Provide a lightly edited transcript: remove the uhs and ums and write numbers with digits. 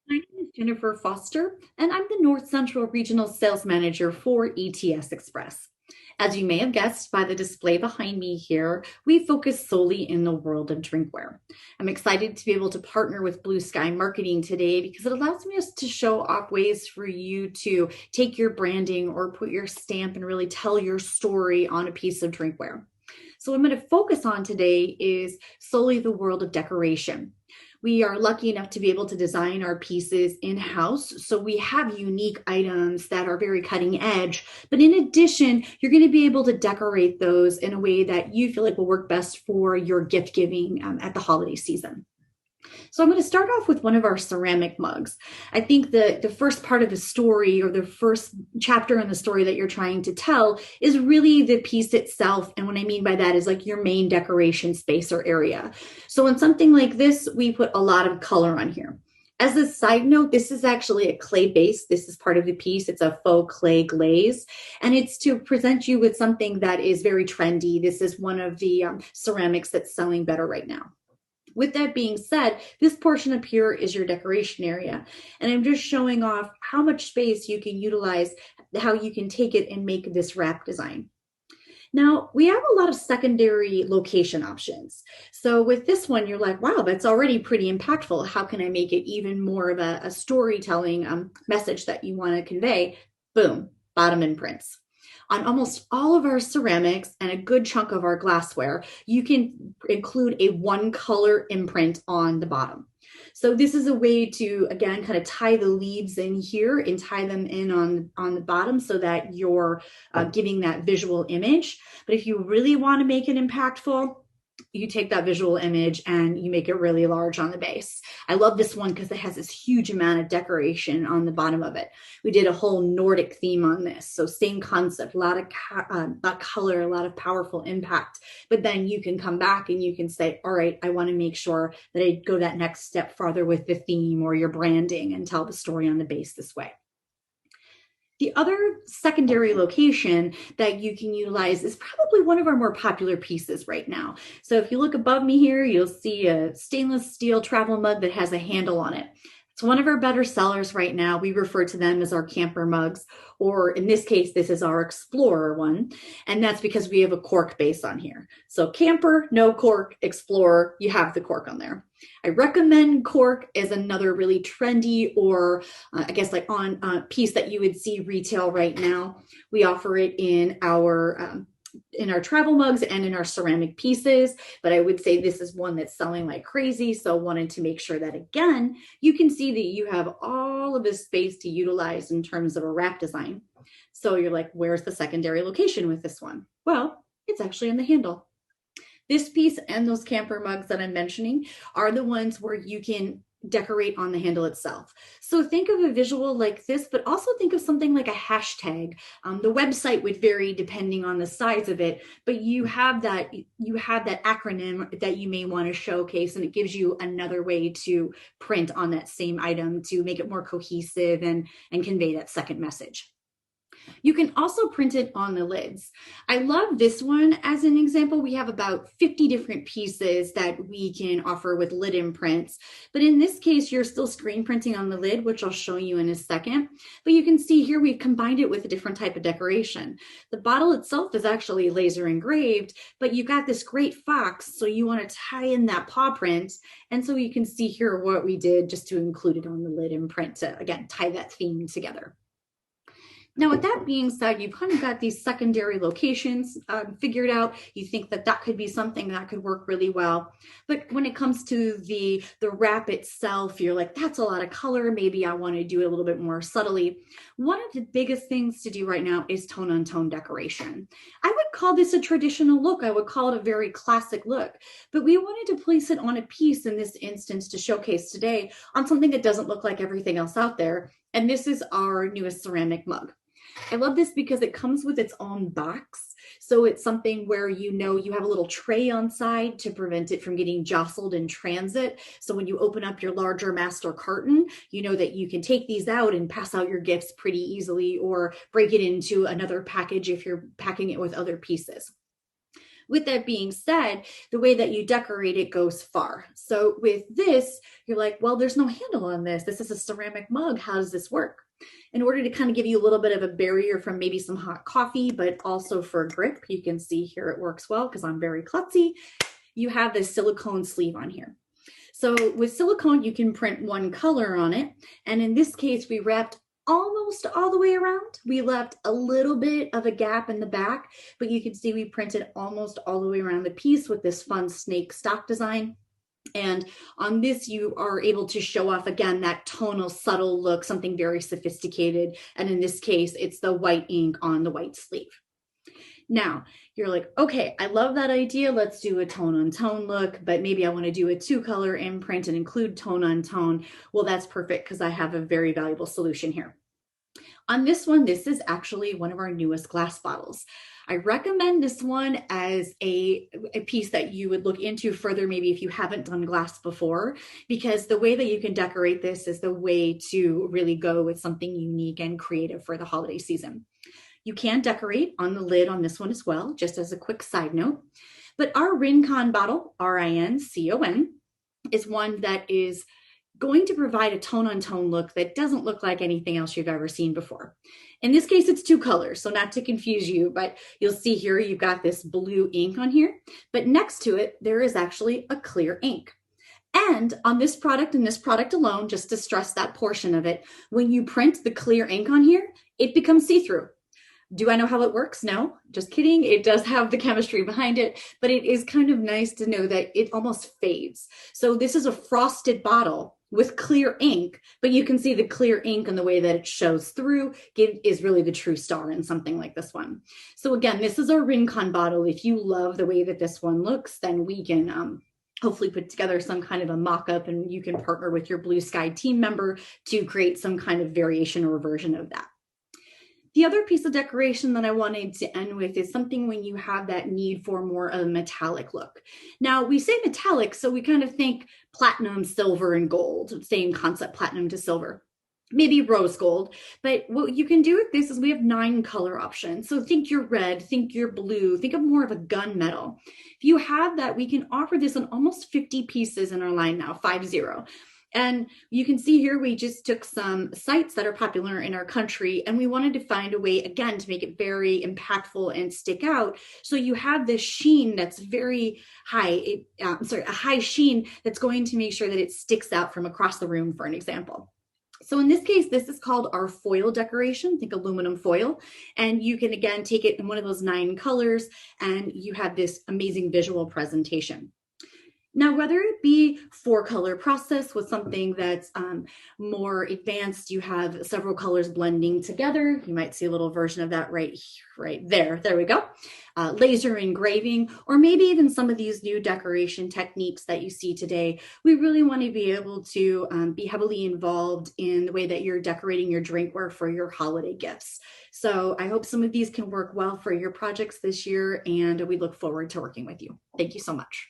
My name is Jennifer Foster, and I'm the North Central Regional Sales Manager for ETS Express. As you may have guessed by the display behind me here, we focus solely in the world of drinkware. I'm excited to be able to partner with Blue Sky Marketing today because it allows me to show off ways for you to take your branding or put your stamp and really tell your story on a piece of drinkware. So, what I'm going to focus on today is solely the world of decoration. We are lucky enough to be able to design our pieces in-house. So we have unique items that are very cutting edge. But in addition, you're going to be able to decorate those in a way that you feel like will work best for your gift giving at the holiday season. So I'm going to start off with one of our ceramic mugs. I think the first part of the story or the first chapter in the story that you're trying to tell is really the piece itself. And what I mean by that is like your main decoration space or area. So in something like this, we put a lot of color on here. As a side note, this is actually a clay base. This is part of the piece. It's a faux clay glaze, and it's to present you with something that is very trendy. This is one of the ceramics that's selling better right now. With that being said, this portion up here is your decoration area. And I'm just showing off how much space you can utilize, how you can take it and make this wrap design. Now, we have a lot of secondary location options. So with this one, you're like, wow, that's already pretty impactful. How can I make it even more of a storytelling message that you want to convey? Boom, bottom imprints. On almost all of our ceramics and a good chunk of our glassware, you can include a one color imprint on the bottom. So this is a way to, again, kind of tie the leaves in here and tie them in on the bottom so that you're giving that visual image. But if you really want to make it impactful, you take that visual image and you make it really large on the base. I love this one because it has this huge amount of decoration on the bottom of it. We did a whole Nordic theme on this. So same concept, a lot of color, a lot of powerful impact. But then you can come back and you can say, all right, I want to make sure that I go that next step farther with the theme or your branding and tell the story on the base this way. The other secondary location that you can utilize is probably one of our more popular pieces right now. So if you look above me here, you'll see a stainless steel travel mug that has a handle on it. It's one of our better sellers right now. We refer to them as our camper mugs, or in this case, this is our Explorer one. And that's because we have a cork base on here. So camper, no cork, Explorer, you have the cork on there. I recommend cork as another really trendy or I guess like on piece that you would see retail right now. We offer it in our travel mugs and in our ceramic pieces, but I would say this is one that's selling like crazy. So wanted to make sure that again, you can see that you have all of this space to utilize in terms of a wrap design. So you're like, where's the secondary location with this one? Well, it's actually in the handle. This piece and those camper mugs that I'm mentioning are the ones where you can decorate on the handle itself. So think of a visual like this, but also think of something like a hashtag. The website would vary depending on the size of it, but you have that acronym that you may want to showcase, and it gives you another way to print on that same item to make it more cohesive and convey that second message. You can also print it on the lids. I love this one as an example. We have about 50 different pieces that we can offer with lid imprints. But in this case, you're still screen printing on the lid, which I'll show you in a second. But you can see here we've combined it with a different type of decoration. The bottle itself is actually laser engraved, but you've got this great fox, so you want to tie in that paw print. And so you can see here what we did just to include it on the lid imprint to, again, tie that theme together. Now, with that being said, you've kind of got these secondary locations figured out. You think that that could be something that could work really well. But when it comes to the wrap itself, you're like, that's a lot of color. Maybe I want to do it a little bit more subtly. One of the biggest things to do right now is tone on tone decoration. I would call this a traditional look. I would call it a very classic look. But we wanted to place it on a piece in this instance to showcase today on something that doesn't look like everything else out there. And this is our newest ceramic mug. I love this because it comes with its own box. So it's something where you have a little tray on side to prevent it from getting jostled in transit. So when you open up your larger master carton, you know that you can take these out and pass out your gifts pretty easily or break it into another package if you're packing it with other pieces. With that being said, the way that you decorate it goes far. So with this, you're like, well, there's no handle on this. This is a ceramic mug. How does this work? In order to kind of give you a little bit of a barrier from maybe some hot coffee, but also for grip, you can see here it works well because I'm very klutzy. You have this silicone sleeve on here. So with silicone, you can print one color on it. And in this case, we wrapped almost all the way around. We left a little bit of a gap in the back, but you can see we printed almost all the way around the piece with this fun snake stock design. And on this, you are able to show off, again, that tonal, subtle look, something very sophisticated. And in this case, it's the white ink on the white sleeve. Now, you're like, okay, I love that idea. Let's do a tone on tone look, but maybe I want to do a 2-color imprint and include tone on tone. Well, that's perfect because I have a very valuable solution here. On this one, this is actually one of our newest glass bottles. I recommend this one as a piece that you would look into further, maybe if you haven't done glass before, because the way that you can decorate this is the way to really go with something unique and creative for the holiday season. You can decorate on the lid on this one as well, just as a quick side note. But our Rincon bottle, R-I-N-C-O-N, is one that is going to provide a tone-on-tone look that doesn't look like anything else you've ever seen before. In this case, it's 2 colors, so not to confuse you, but you'll see here you've got this blue ink on here, but next to it, there is actually a clear ink. And on this product and this product alone, just to stress that portion of it, when you print the clear ink on here, it becomes see-through. Do I know how it works? No, just kidding. It does have the chemistry behind it, but it is kind of nice to know that it almost fades. So this is a frosted bottle with clear ink, but you can see the clear ink and the way that it shows through is really the true star in something like this one. So again, this is our Rincon bottle. If you love the way that this one looks, then we can hopefully put together some kind of a mock-up, and you can partner with your Blue Sky team member to create some kind of variation or version of that. The other piece of decoration that I wanted to end with is something when you have that need for more of a metallic look. Now, we say metallic, so we kind of think platinum, silver, and gold, same concept, platinum to silver. Maybe rose gold, but what you can do with this is we have 9 color options. So think your red, think your blue, think of more of a gunmetal. If you have that, we can offer this on almost 50 pieces in our line now, 50. And you can see here, we just took some sites that are popular in our country, and we wanted to find a way, again, to make it very impactful and stick out. So you have this sheen that's very high, a high sheen that's going to make sure that it sticks out from across the room, for an example. So in this case, this is called our foil decoration, think aluminum foil. And you can, again, take it in one of those 9 colors, and you have this amazing visual presentation. Now, whether it be 4-color process with something that's more advanced, you have several colors blending together. You might see a little version of that right there. There we go. Laser engraving, or maybe even some of these new decoration techniques that you see today. We really want to be able to be heavily involved in the way that you're decorating your drinkware for your holiday gifts. So I hope some of these can work well for your projects this year, and we look forward to working with you. Thank you so much.